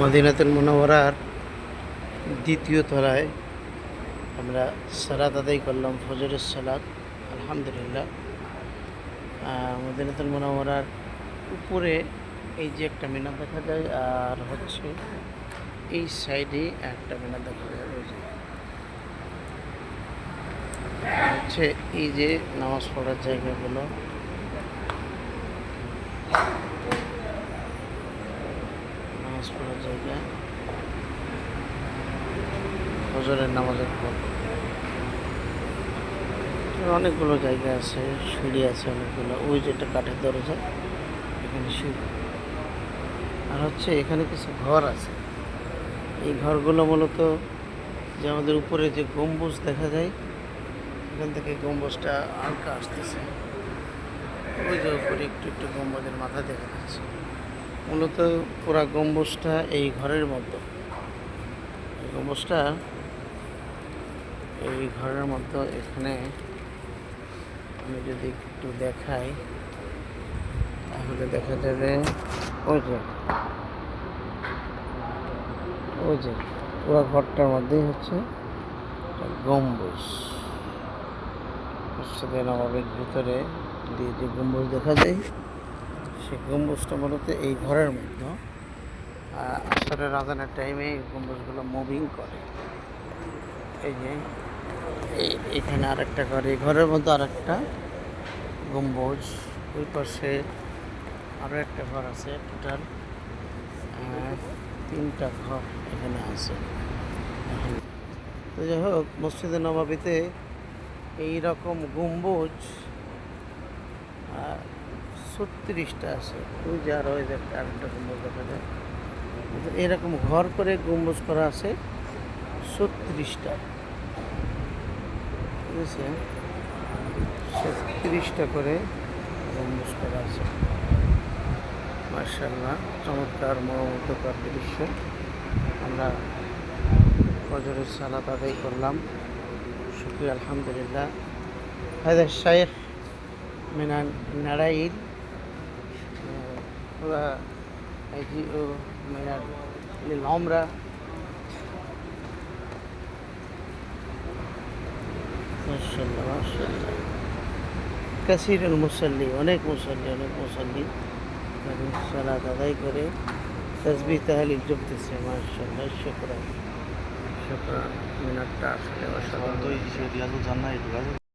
মদিনাতুল মুনাওয়ারার দ্বিতীয় তলায় আমরা সালাত আদায় করলাম, ফজরের সালাত। আলহামদুলিল্লাহ। মদিনাতুল মুনাওয়ারার উপরে এই যে একটা মিনার দেখা যায়, আর হচ্ছে এই সাইডে একটা মিনার দেখা যায়। ওই যে হচ্ছে এই যে নামাজ পড়ার জায়গাগুলো, নামাজ পড়ার জায়গা, ফজরের নামাজের পর অনেকগুলো জায়গা আছে, সিঁড়ি আছে অনেকগুলো। ওই যেটা কাঠের দরজা, এখানে সিঁড়ি, আর হচ্ছে এখানে কিছু ঘর আছে। এই ঘরগুলো মূলত যে আমাদের উপরে যে গম্বুজ দেখা যায়, এখান থেকে গম্বুজটা হালকা আসতেছে। ওই যে উপরে একটু একটু গম্বুজের মাথা দেখা যাচ্ছে। মূলত পুরা গম্বুজটা এই ঘরের মধ্যে, এই গম্বুজটা এই ঘরের মধ্যে। এখানে আমি যদি একটু দেখাই তাহলে দেখা যাবে ওই যে পুরো ঘরটার মধ্যেই হচ্ছে গম্বুজ। মসজিদে নববীর ভিতরে দিয়ে যে গম্বুজ দেখা যায়, সেই গম্বুজটা মূলত এই ঘরের মধ্যে। আসরের আজানের টাইমে এই গম্বুজগুলো মুভিং করে। এই যে এখানে আরেকটা ঘর, এই ঘরের মধ্যে আরেকটা গম্বুজ। ওই পাশে আরও একটা ঘর আছে। টোটাল 3টা ঘর এখানে আছে। তো যাই হোক, মসজিদে নববীতে এইরকম গম্বুজ 36টা আছে। ওই যে আরও ওই যে আরেকটা গম্বুজ দেখা যায়। এরকম ঘর করে গম্বুজ করা আছে 36টা। ঠিক আছে, 36টা করে গম্বুজ করা আছে। মাশাআল্লাহ, চমৎকার মনোমুগ্ধকর দৃশ্য। আমরা ফজরের সালাত আদায় করলাম। শুকরিয়া, আলহামদুলিল্লাহ। هذا الشيخ من النرايل ويجيء للعمرة. ما شاء الله ما شاء الله، كثير المصلي، অনেক মুসল্লি সালাত আদায় করে তাসবিহ তাহলিল জপতেছে। মাশাআল্লাহ, শুকরান শুকরান। মিনারটা আসলে অসাধারণ।